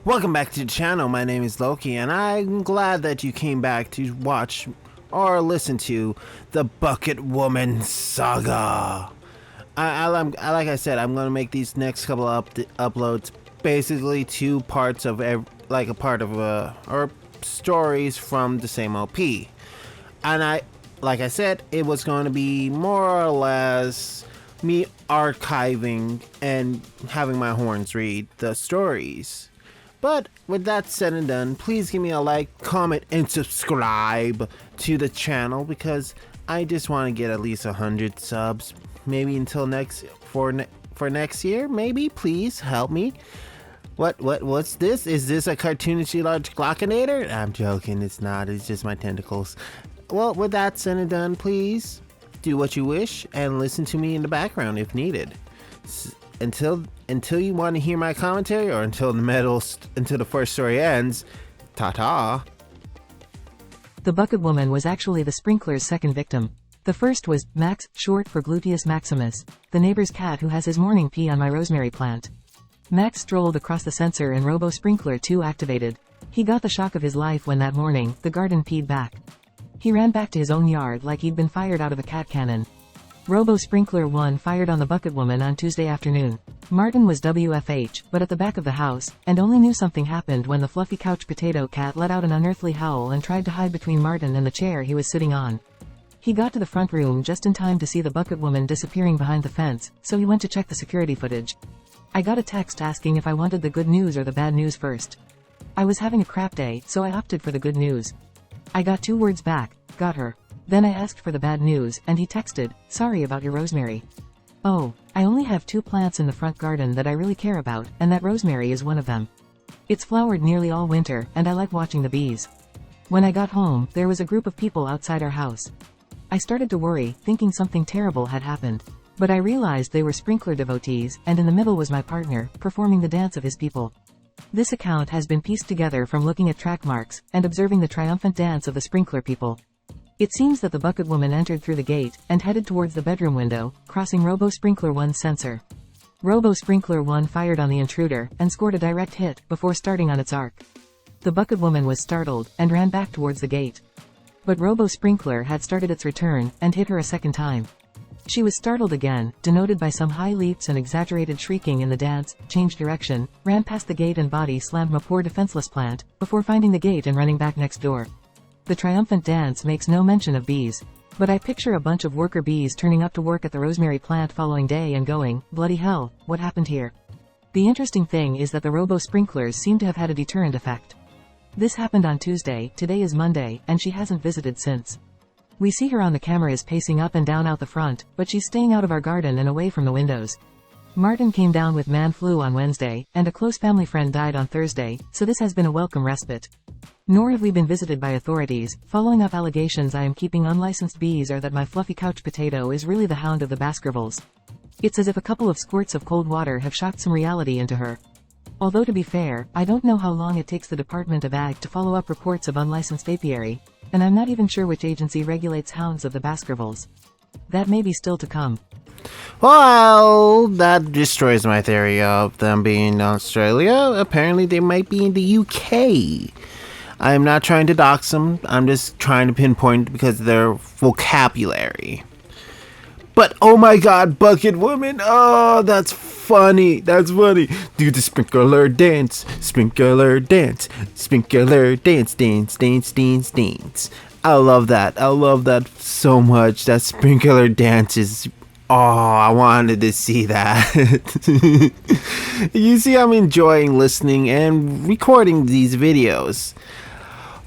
Welcome back to the channel. My name is Loki, and I'm glad that you came back to watch or listen to the Bucket Woman saga. Like I said, I'm gonna make these next couple of uploads basically two parts of or stories from the same LP. And like I said, it was going to be more or less me archiving and having my horns read the stories. But with that said and done, please give me a like, comment, and subscribe to the channel because I just want to get at least 100 subs. Maybe until for next year. Maybe, please help me. What's this? Is this a cartoonish large Glockinator? I'm joking. It's not. It's just my tentacles. Well, with that said and done, please do what you wish and listen to me in the background if needed. Until you want to hear my commentary, or until the first story ends, ta-ta. The Bucket Woman was actually the sprinkler's second victim. The first was Max, short for Gluteus maximus, the neighbor's cat who has his morning pee on my rosemary plant. Max strolled across the sensor and Robo Sprinkler 2 activated. He got the shock of his life when that morning, the garden peed back. He ran back to his own yard like he'd been fired out of a cat cannon. Robo Sprinkler 1 fired on the Bucket Woman on Tuesday afternoon. Martin was WFH, but at the back of the house, and only knew something happened when the fluffy couch potato cat let out an unearthly howl and tried to hide between Martin and the chair he was sitting on. He got to the front room just in time to see the Bucket Woman disappearing behind the fence, so he went to check the security footage. I got a text asking if I wanted the good news or the bad news first. I was having a crap day, so I opted for the good news. I got 2 words back, got her. Then I asked for the bad news, and he texted, sorry about your rosemary. Oh, I only have 2 plants in the front garden that I really care about, and that rosemary is one of them. It's flowered nearly all winter, and I like watching the bees. When I got home, there was a group of people outside our house. I started to worry, thinking something terrible had happened. But I realized they were sprinkler devotees, and in the middle was my partner, performing the dance of his people. This account has been pieced together from looking at track marks, and observing the triumphant dance of the sprinkler people. It seems that the Bucket Woman entered through the gate, and headed towards the bedroom window, crossing Robo Sprinkler 1's sensor. Robo Sprinkler 1 fired on the intruder, and scored a direct hit, before starting on its arc. The Bucket Woman was startled, and ran back towards the gate. But Robo Sprinkler had started its return, and hit her a second time. She was startled again, denoted by some high leaps and exaggerated shrieking in the dance, changed direction, ran past the gate and body slammed my poor defenseless plant, before finding the gate and running back next door. The triumphant dance makes no mention of bees. But I picture a bunch of worker bees turning up to work at the rosemary plant following day and going, bloody hell, what happened here? The interesting thing is that the Robo Sprinklers seem to have had a deterrent effect. This happened on Tuesday, today is Monday, and she hasn't visited since. We see her on the cameras pacing up and down out the front, but she's staying out of our garden and away from the windows. Martin came down with man flu on Wednesday, and a close family friend died on Thursday, so this has been a welcome respite. Nor have we been visited by authorities. Following up allegations I am keeping unlicensed bees or that my fluffy couch potato is really the hound of the Baskervilles. It's as if a couple of squirts of cold water have shocked some reality into her. Although to be fair, I don't know how long it takes the Department of Ag to follow up reports of unlicensed apiary, and I'm not even sure which agency regulates hounds of the Baskervilles. That may be still to come. Well, that destroys my theory of them being in Australia. Apparently they might be in the UK. I am not trying to dox them. I'm just trying to pinpoint because of their vocabulary. But oh my god, Bucket Woman. Oh, that's funny. That's funny. Do the sprinkler dance. Sprinkler dance. Sprinkler dance. Dance, dance, dance, dance. I love that. I love that so much. That sprinkler dance is... Oh, I wanted to see that. You see, I'm enjoying listening and recording these videos.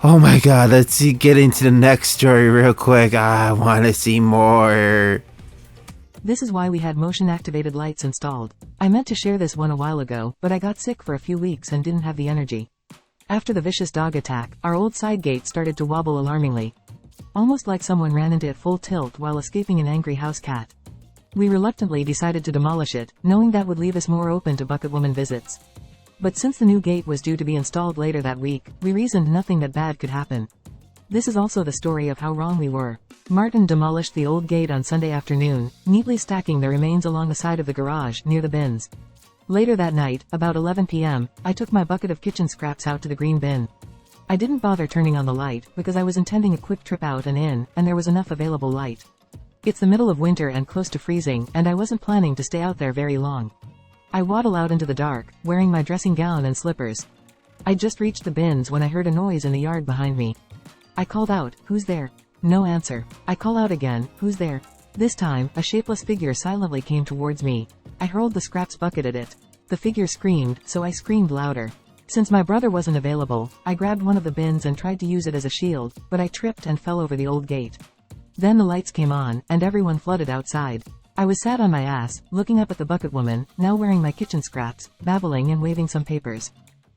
Oh my god, let's get into the next story real quick. I want to see more. This is why we had motion-activated lights installed. I meant to share this one a while ago, but I got sick for a few weeks and didn't have the energy. After the vicious dog attack, our old side gate started to wobble alarmingly. Almost like someone ran into it full tilt while escaping an angry house cat. We reluctantly decided to demolish it, knowing that would leave us more open to Bucket Woman visits. But since the new gate was due to be installed later that week, we reasoned nothing that bad could happen. This is also the story of how wrong we were. Martin demolished the old gate on Sunday afternoon, neatly stacking the remains along the side of the garage, near the bins. Later that night, about 11 p.m., I took my bucket of kitchen scraps out to the green bin. I didn't bother turning on the light, because I was intending a quick trip out and in, and there was enough available light. It's the middle of winter and close to freezing, and I wasn't planning to stay out there very long. I waddle out into the dark, wearing my dressing gown and slippers. I just reached the bins when I heard a noise in the yard behind me. I called out, "Who's there?" No answer. I call out again, "Who's there?" This time, a shapeless figure silently came towards me. I hurled the scraps bucket at it. The figure screamed, so I screamed louder. Since my brother wasn't available, I grabbed one of the bins and tried to use it as a shield, but I tripped and fell over the old gate. Then the lights came on, and everyone flooded outside. I was sat on my ass, looking up at the bucket woman, now wearing my kitchen scraps, babbling and waving some papers.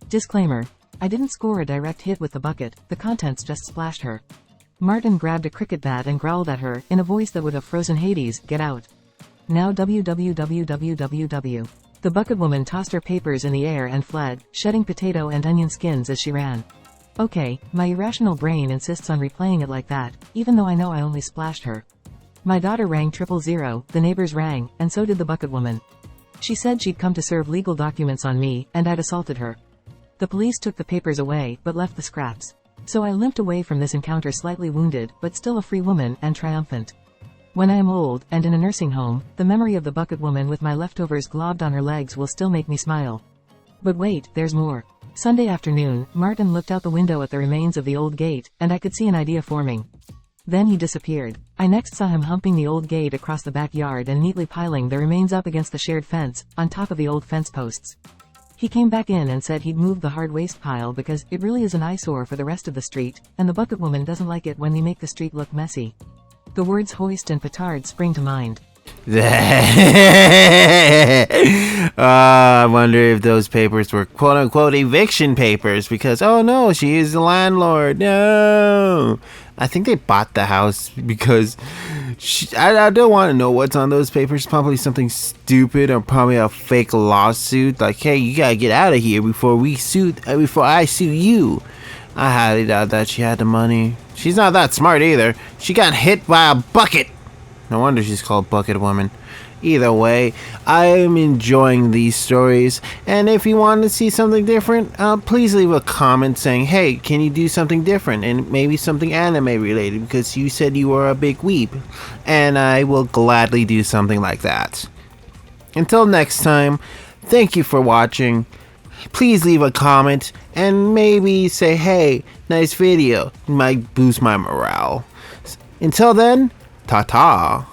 Disclaimer: I didn't score a direct hit with the bucket, the contents just splashed her. Martin grabbed a cricket bat and growled at her, in a voice that would have frozen Hades, "Get out." Now www. The bucket woman tossed her papers in the air and fled, shedding potato and onion skins as she ran. Okay, my irrational brain insists on replaying it like that, even though I know I only splashed her. My daughter rang 000, the neighbors rang, and so did the bucket woman. She said she'd come to serve legal documents on me, and I'd assaulted her. The police took the papers away, but left the scraps. So I limped away from this encounter slightly wounded, but still a free woman, and triumphant. When I am old, and in a nursing home, the memory of the bucket woman with my leftovers globbed on her legs will still make me smile. But wait, there's more. Sunday afternoon, Martin looked out the window at the remains of the old gate, and I could see an idea forming. Then he disappeared. I next saw him humping the old gate across the backyard and neatly piling the remains up against the shared fence, on top of the old fence posts. He came back in and said he'd moved the hard waste pile because it really is an eyesore for the rest of the street, and the bucket woman doesn't like it when we make the street look messy. The words hoist and petard spring to mind. I wonder if those papers were quote-unquote eviction papers because, oh no, she is the landlord. No. I think they bought the house because I don't want to know what's on those papers. Probably something stupid or probably a fake lawsuit. Like, hey, you gotta get out of here before I sue you. I highly doubt that she had the money. She's not that smart either. She got hit by a bucket. No wonder she's called Bucket Woman. Either way, I am enjoying these stories, and if you want to see something different, please leave a comment saying, hey, can you do something different, and maybe something anime related, because you said you were a big weep, and I will gladly do something like that. Until next time, thank you for watching. Please leave a comment, and maybe say, hey, nice video. It might boost my morale. Until then, ta-ta.